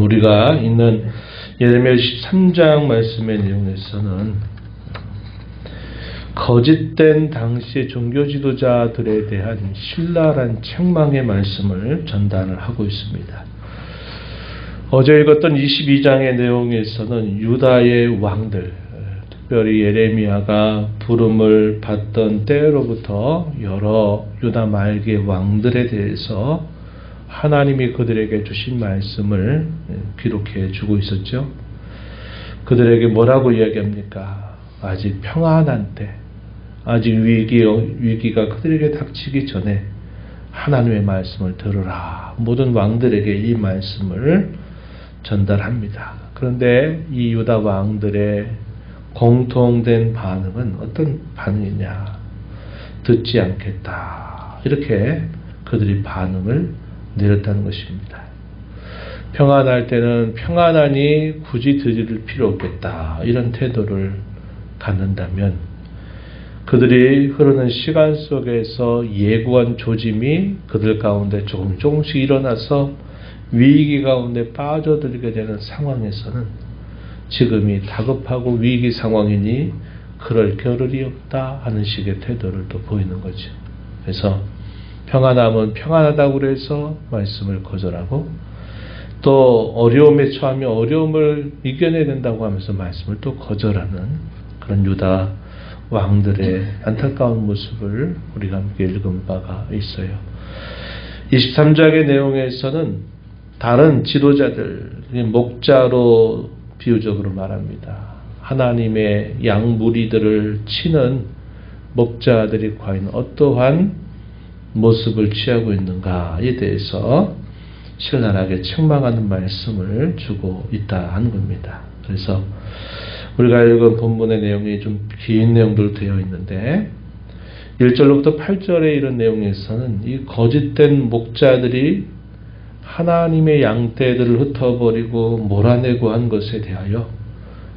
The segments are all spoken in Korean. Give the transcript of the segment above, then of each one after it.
우리가 있는 예레미야 13장 말씀의 내용에서는 거짓된 당시의 종교 지도자들에 대한 신랄한 책망의 말씀을 전달을 하고 있습니다. 어제 읽었던 22장의 내용에서는 유다의 왕들, 특별히 예레미야가 부름을 받던 때로부터 여러 유다 말기의 왕들에 대해서 하나님이 그들에게 주신 말씀을 기록해 주고 있었죠. 그들에게 뭐라고 이야기합니까? 아직 평안한 때, 아직 위기가 그들에게 닥치기 전에 하나님의 말씀을 들으라. 모든 왕들에게 이 말씀을 전달합니다. 그런데 이 유다 왕들의 공통된 반응은 어떤 반응이냐? 듣지 않겠다. 이렇게 그들이 반응을 내렸다는 것입니다. 평안할 때는 평안하니 굳이 들을 필요 없겠다. 이런 태도를 갖는다면 그들이 흐르는 시간 속에서 예고한 조짐이 그들 가운데 조금씩 일어나서 위기 가운데 빠져들게 되는 상황에서는 지금이 다급하고 위기 상황이니 그럴 겨를이 없다 하는 식의 태도를 또 보이는 거죠. 그래서 평안함은 평안하다고 그래서 말씀을 거절하고 또 어려움에 처하며 어려움을 이겨내야 된다고 하면서 말씀을 또 거절하는 그런 유다 왕들의 안타까운 모습을 우리가 함께 읽은 바가 있어요. 23장의 내용에서는 다른 지도자들, 목자로 비유적으로 말합니다. 하나님의 양무리들을 치는 목자들이 과연 어떠한 모습을 취하고 있는가에 대해서 신랄하게 책망하는 말씀을 주고 있다 하는 겁니다. 그래서 우리가 읽은 본문의 내용이 좀 긴 내용들로 되어 있는데 1절로부터 8절에 이런 내용에서는 이 거짓된 목자들이 하나님의 양떼들을 흩어버리고 몰아내고 한 것에 대하여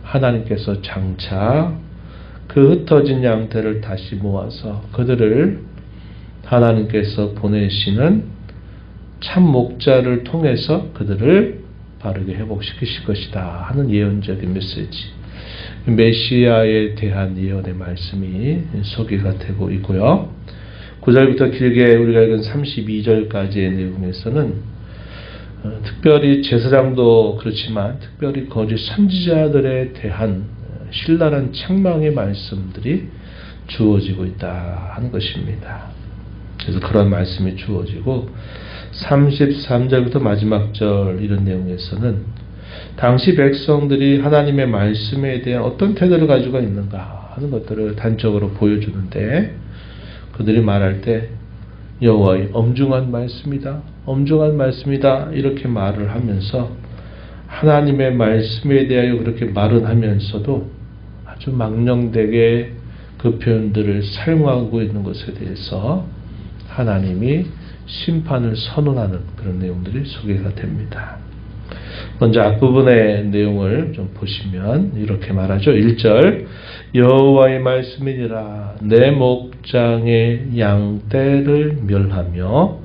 하나님께서 장차 그 흩어진 양떼를 다시 모아서 그들을 하나님께서 보내시는 참 목자를 통해서 그들을 바르게 회복시키실 것이다 하는 예언적인 메시지, 메시아에 대한 예언의 말씀이 소개가 되고 있고요. 9절부터 길게 우리가 읽은 32절까지의 내용에서는 특별히 제사장도 그렇지만 특별히 거짓 선지자들에 대한 신랄한 책망의 말씀들이 주어지고 있다 하는 것입니다. 그래서 그런 말씀이 주어지고 33절부터 마지막 절 이런 내용에서는 당시 백성들이 하나님의 말씀에 대한 어떤 태도를 가지고 있는가 하는 것들을 단적으로 보여주는데 그들이 말할 때 여호와의 엄중한 말씀이다, 엄중한 말씀이다 이렇게 말을 하면서 하나님의 말씀에 대하여 그렇게 말은 하면서도 아주 망령되게 그 표현들을 사용하고 있는 것에 대해서 하나님이 심판을 선언하는 그런 내용들이 소개가 됩니다. 먼저 앞부분의 내용을 좀 보시면 이렇게 말하죠. 1절 여호와의 말씀이니라 내 목장의 양떼를 멸하며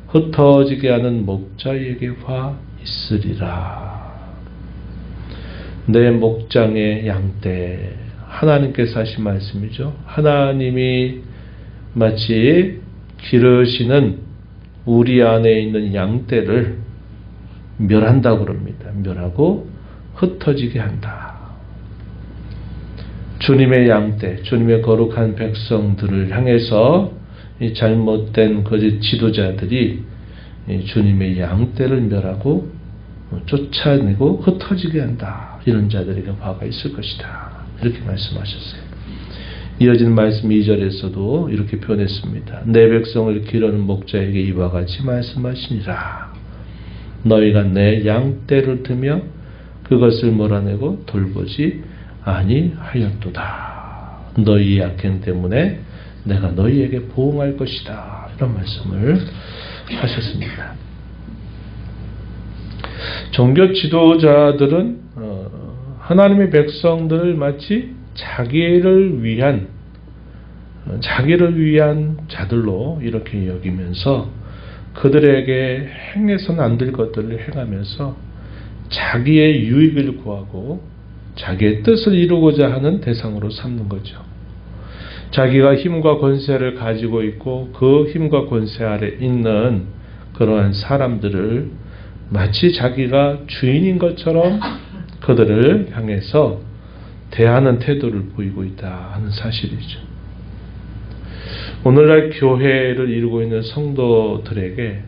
흩어지게 하는 목자에게 화 있으리라. 내 목장의 양떼, 하나님께서 하신 말씀이죠. 하나님이 마치 기르시는 우리 안에 있는 양떼를 멸한다고 그럽니다. 멸하고 흩어지게 한다. 주님의 양떼, 주님의 거룩한 백성들을 향해서 이 잘못된 거짓 지도자들이 주님의 양떼를 멸하고 쫓아내고 흩어지게 한다. 이런 자들에게 화가 있을 것이다. 이렇게 말씀하셨어요. 이어진 말씀 2절에서도 이렇게 표현했습니다. 내 백성을 기르는 목자에게 이와 같이 말씀하시니라. 너희가 내 양떼를 드며 그것을 몰아내고 돌보지 아니하였도다. 너희의 악행 때문에 내가 너희에게 보응할 것이다. 이런 말씀을 하셨습니다. 종교 지도자들은 하나님의 백성들을 마치 자기를 위한 자들로 이렇게 여기면서 그들에게 행해서는 안 될 것들을 행하면서 자기의 유익을 구하고 자기의 뜻을 이루고자 하는 대상으로 삼는 거죠. 자기가 힘과 권세를 가지고 있고 그 힘과 권세 아래 있는 그러한 사람들을 마치 자기가 주인인 것처럼 그들을 향해서 대하는 태도를 보이고 있다 하는 사실이죠. 오늘날 교회를 이루고 있는 성도들에게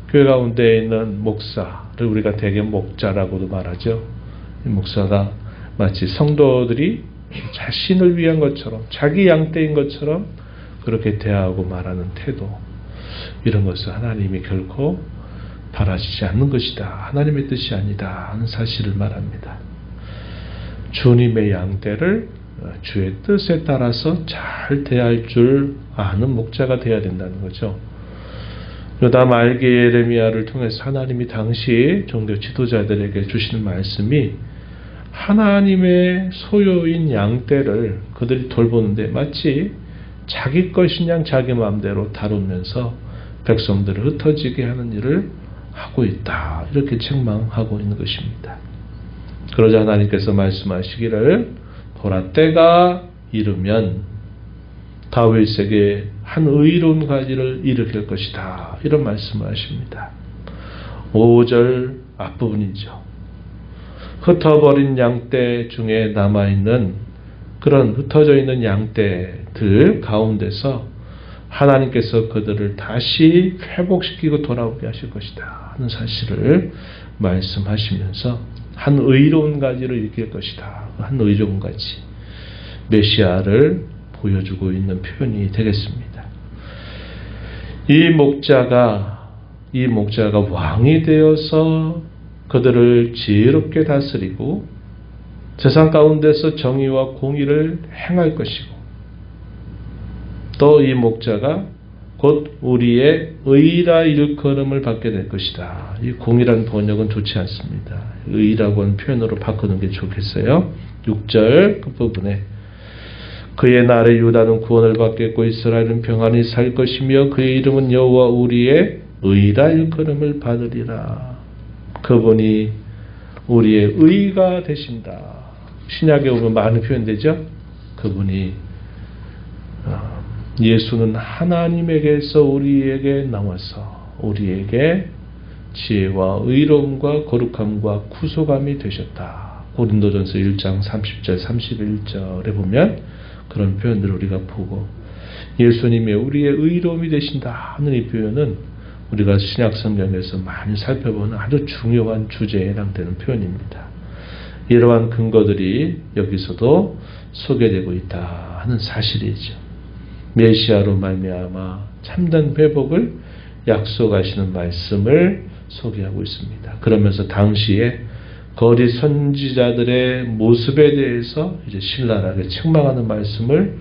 교회 가운데 있는 목사를 우리가 대개 목자라고도 말하죠. 이 목사가 마치 성도들이 자신을 위한 것처럼 자기 양떼인 것처럼 그렇게 대하고 말하는 태도, 이런 것을 하나님이 결코 바라시지 않는 것이다, 하나님의 뜻이 아니다 하는 사실을 말합니다. 주님의 양떼를 주의 뜻에 따라서 잘 대할 줄 아는 목자가 되어야 된다는 거죠. 요다 말기 예레미야를 통해서 하나님이 당시 종교 지도자들에게 주시는 말씀이 하나님의 소유인 양떼를 그들이 돌보는데 마치 자기 것인 양 자기 마음대로 다루면서 백성들을 흩어지게 하는 일을 하고 있다, 이렇게 책망하고 있는 것입니다. 그러자 하나님께서 말씀하시기를 보라, 때가 이르면 다윗에게 한 의로운 가지를 일으킬 것이다, 이런 말씀을 하십니다. 5절 앞부분이죠. 흩어버린 양떼 중에 남아있는 그런 흩어져 있는 양떼들 가운데서 하나님께서 그들을 다시 회복시키고 돌아오게 하실 것이다 하는 사실을 말씀하시면서 한 의로운 가지를 일으킬 것이다, 한 의로운 가지, 메시아를 보여주고 있는 표현이 되겠습니다. 이 목자가 왕이 되어서 그들을 지혜롭게 다스리고 세상 가운데서 정의와 공의를 행할 것이고, 또 이 목자가 곧 우리의 의라 일컬음을 받게 될 것이다. 이 공의란 번역은 좋지 않습니다. 의라고 하는 표현으로 바꾸는 게 좋겠어요. 6절 끝부분에 그의 날에 유다는 구원을 받겠고 이스라엘은 평안히 살 것이며 그의 이름은 여호와 우리의 의라 일컬음을 받으리라. 그분이 우리의 의가 되신다. 신약에 보면 많은 표현되죠. 그분이 예수는 하나님에게서 우리에게 나와서 우리에게 지혜와 의로움과 거룩함과 구속함이 되셨다. 고린도전서 1장 30절 31절에 보면 그런 표현들을 우리가 보고, 예수님이 우리의 의로움이 되신다 하는 이 표현은 우리가 신약 성경에서 많이 살펴보는 아주 중요한 주제에 해당되는 표현입니다. 이러한 근거들이 여기서도 소개되고 있다 하는 사실이죠. 메시아로 말미암아 참된 회복을 약속하시는 말씀을 소개하고 있습니다. 그러면서 당시에 거짓 선지자들의 모습에 대해서 이제 신랄하게 책망하는 말씀을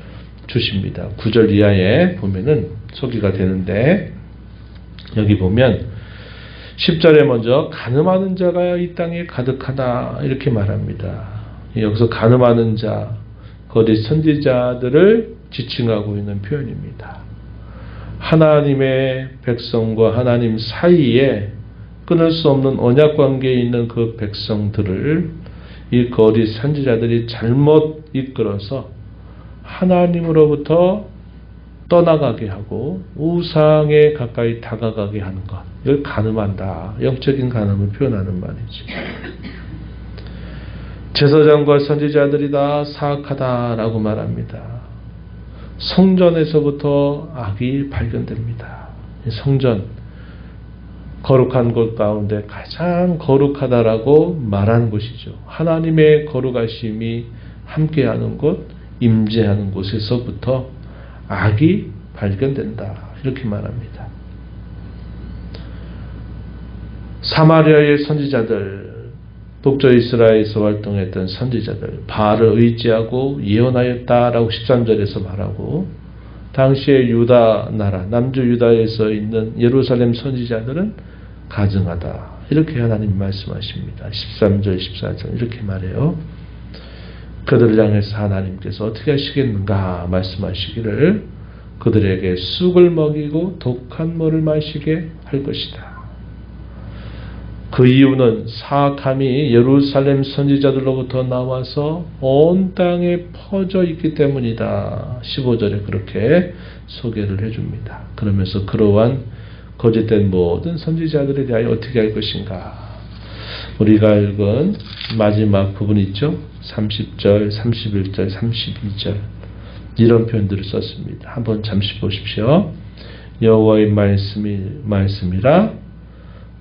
주십니다. 9절 이하에 보면은 소개가 되는데, 여기 보면 10절에 먼저 간음하는 자가 이 땅에 가득하다 이렇게 말합니다. 여기서 간음하는 자, 거짓 선지자들을 지칭하고 있는 표현입니다. 하나님의 백성과 하나님 사이에 끊을 수 없는 언약 관계에 있는 그 백성들을 이 거짓 선지자들이 잘못 이끌어서 하나님으로부터 떠나가게 하고 우상에 가까이 다가가게 하는 것, 이걸 간음한다, 영적인 간음을 표현하는 말이지. 제사장과 선지자들이 다 사악하다라고 말합니다. 성전에서부터 악이 발견됩니다. 성전, 거룩한 곳 가운데 가장 거룩하다라고 말하는 곳이죠. 하나님의 거룩하심이 함께하는 곳, 임재하는 곳에서부터 악이 발견된다 이렇게 말합니다. 사마리아의 선지자들, 북쪽 이스라엘에서 활동했던 선지자들, 바알을 의지하고 예언하였다라고 13절에서 말하고, 당시의 유다 나라, 남주 유다에서 있는 예루살렘 선지자들은 가증하다 이렇게 하나님 말씀하십니다. 13절 14절 이렇게 말해요. 그들을 향해서 하나님께서 어떻게 하시겠는가 말씀하시기를 그들에게 쑥을 먹이고 독한 물을 마시게 할 것이다. 그 이유는 사악함이 예루살렘 선지자들로부터 나와서 온 땅에 퍼져 있기 때문이다. 15절에 그렇게 소개를 해줍니다. 그러면서 그러한 거짓된 모든 선지자들에 대하여 어떻게 할 것인가. 우리가 읽은 마지막 부분 있죠. 30절, 31절, 32절 이런 표현들을 썼습니다. 한번 잠시 보십시오. 여호와의 말씀이라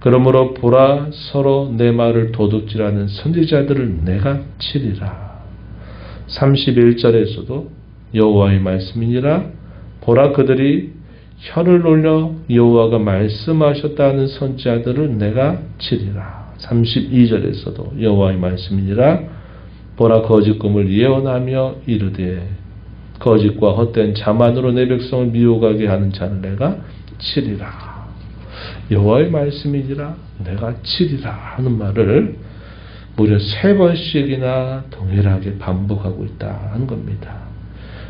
그러므로 보라 서로 내 말을 도둑질하는 선지자들을 내가 치리라. 31절에서도 여호와의 말씀이니라 보라 그들이 혀를 놀려 여호와가 말씀하셨다는 선지자들을 내가 치리라. 32절에서도 여호와의 말씀이니라 보라 거짓 꿈을 예언하며 이르되 거짓과 헛된 자만으로 내 백성을 미혹하게 하는 자를 내가 치리라. 여호와의 말씀이니라 내가 치리라 하는 말을 무려 3번씩이나 동일하게 반복하고 있다 하는 겁니다.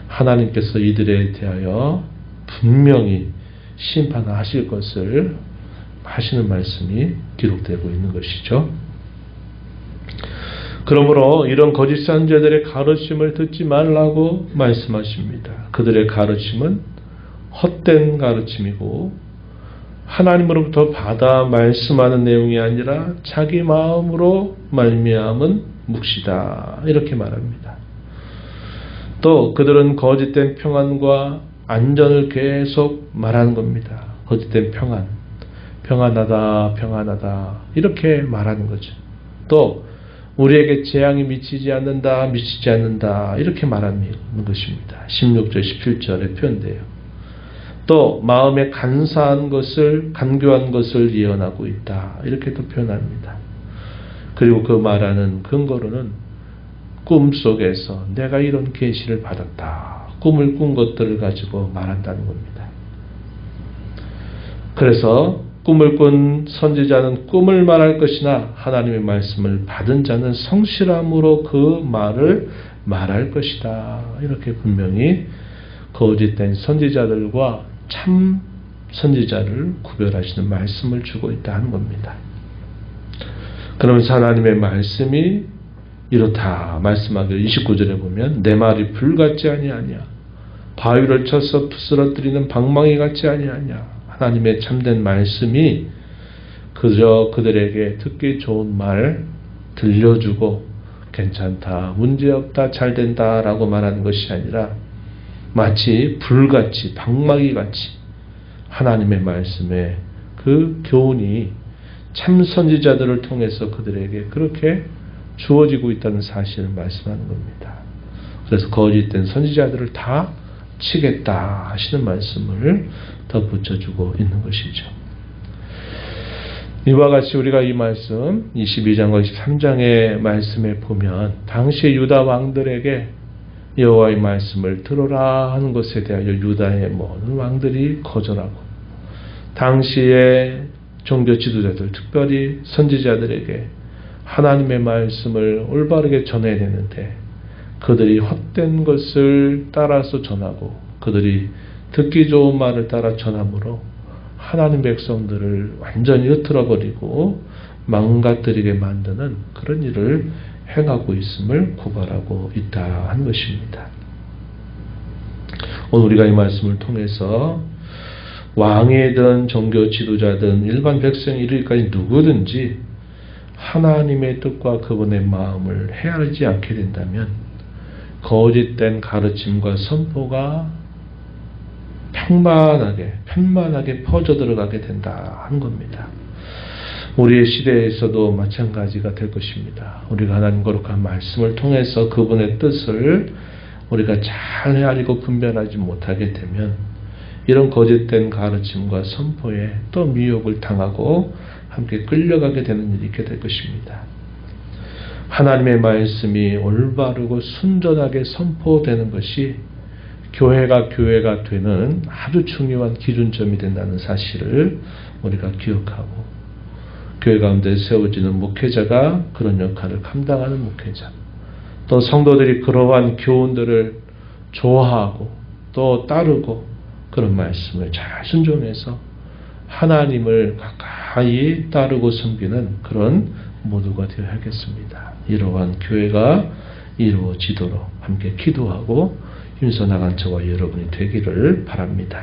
하나님께서 이들에 대하여 분명히 심판하실 것을 하시는 말씀이 기록되고 있는 것이죠. 그러므로 이런 거짓 선지자들의 가르침을 듣지 말라고 말씀하십니다. 그들의 가르침은 헛된 가르침이고 하나님으로부터 받아 말씀하는 내용이 아니라 자기 마음으로 말미암은 묵시다. 이렇게 말합니다. 또 그들은 거짓된 평안과 안전을 계속 말하는 겁니다. 거짓된 평안, 평안하다, 평안하다 이렇게 말하는 거죠. 또 우리에게 재앙이 미치지 않는다, 미치지 않는다 이렇게 말하는 것입니다. 16절, 17절에 표현돼요. 또 마음에 간사한 것을 간교한 것을 예언하고 있다 이렇게 또 표현합니다. 그리고 그 말하는 근거로는 꿈속에서 내가 이런 계시를 받았다 꿈을 꾼 것들을 가지고 말한다는 겁니다. 그래서 꿈을 꾼 선지자는 꿈을 말할 것이나 하나님의 말씀을 받은 자는 성실함으로 그 말을 말할 것이다 이렇게 분명히 거짓된 선지자들과 참 선지자를 구별하시는 말씀을 주고 있다 하는 겁니다. 그러면서 하나님의 말씀이 이렇다 말씀하기를 29절에 보면 내 말이 불같지 아니하냐 바위를 쳐서 부스러뜨리는 방망이 같지 아니하냐 하나님의 참된 말씀이 그저 그들에게 듣기 좋은 말 들려주고 괜찮다 문제없다 잘된다 라고 말하는 것이 아니라 마치 불같이 방망이같이 하나님의 말씀에 그 교훈이 참 선지자들을 통해서 그들에게 그렇게 주어지고 있다는 사실을 말씀하는 겁니다. 그래서 거짓된 선지자들을 다 치겠다 하시는 말씀을 덧붙여주고 있는 것이죠. 이와 같이 우리가 이 말씀 22장과 23장의 말씀에 보면 당시 유다 왕들에게 여호와의 말씀을 들어라 하는 것에 대하여 유다의 모든 왕들이 거절하고 당시의 종교 지도자들 특별히 선지자들에게 하나님의 말씀을 올바르게 전해야 되는데 그들이 헛된 것을 따라서 전하고 그들이 듣기 좋은 말을 따라 전함으로 하나님 백성들을 완전히 흩어버리고 망가뜨리게 만드는 그런 일을 행하고 있음을 고발하고 있다 한 것입니다. 오늘 우리가 이 말씀을 통해서 왕이든 종교 지도자든 일반 백성이 이르기까지 누구든지 하나님의 뜻과 그분의 마음을 헤아리지 않게 된다면 거짓된 가르침과 선포가 편만하게 퍼져 들어가게 된다 한 겁니다. 우리의 시대에서도 마찬가지가 될 것입니다. 우리가 하나님 거룩한 말씀을 통해서 그분의 뜻을 우리가 잘 헤아리고 분별하지 못하게 되면 이런 거짓된 가르침과 선포에 또 미혹을 당하고 함께 끌려가게 되는 일이 있게 될 것입니다. 하나님의 말씀이 올바르고 순전하게 선포되는 것이 교회가 되는 아주 중요한 기준점이 된다는 사실을 우리가 기억하고 교회 가운데 세워지는 목회자가 그런 역할을 감당하는 목회자 또 성도들이 그러한 교훈들을 좋아하고 또 따르고 그런 말씀을 잘 순종해서 하나님을 가까이 따르고 섬기는 그런 모두가 되어야겠습니다. 이러한 교회가 이루어지도록 함께 기도하고 힘써 나간 저와 여러분이 되기를 바랍니다.